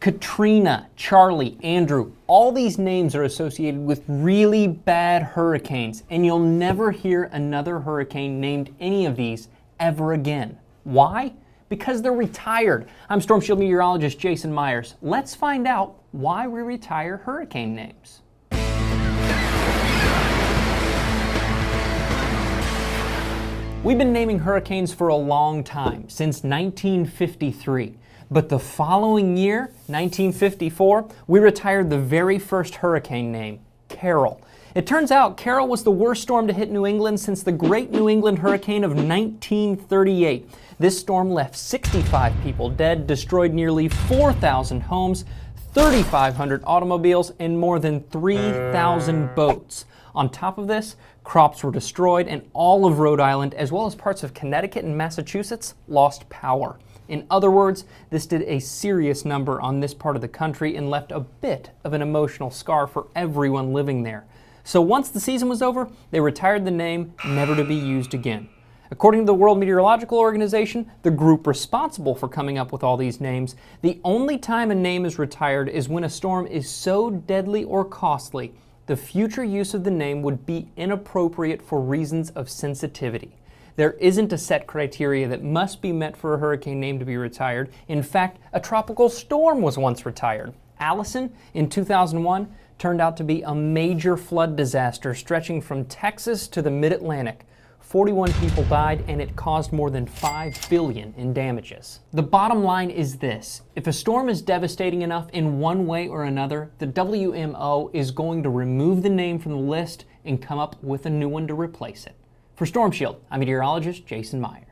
Katrina, Charley, Andrew, all these names are associated with really bad hurricanes, and you'll never hear another hurricane named any of these ever again. Why? Because they're retired. I'm Storm Shield meteorologist Jason Myers. Let's find out why we retire hurricane names. We've been naming hurricanes for a long time, since 1953. But the following year, 1954, we retired the very first hurricane name, Carol. It turns out Carol was the worst storm to hit New England since the Great New England Hurricane of 1938. This storm left 65 people dead, destroyed nearly 4,000 homes, 3,500 automobiles, and more than 3,000 boats. On top of this, crops were destroyed, and all of Rhode Island, as well as parts of Connecticut and Massachusetts, lost power. In other words, this did a serious number on this part of the country and left a bit of an emotional scar for everyone living there. So once the season was over, they retired the name, never to be used again. According to the World Meteorological Organization, the group responsible for coming up with all these names, the only time a name is retired is when a storm is so deadly or costly, the future use of the name would be inappropriate for reasons of sensitivity. There isn't a set criteria that must be met for a hurricane name to be retired. In fact, a tropical storm was once retired. Allison, in 2001, turned out to be a major flood disaster stretching from Texas to the mid-Atlantic. 41 people died, and it caused more than $5 billion in damages. The bottom line is this: if a storm is devastating enough in one way or another, the WMO is going to remove the name from the list and come up with a new one to replace it. For Storm Shield, I'm meteorologist Jason Myers.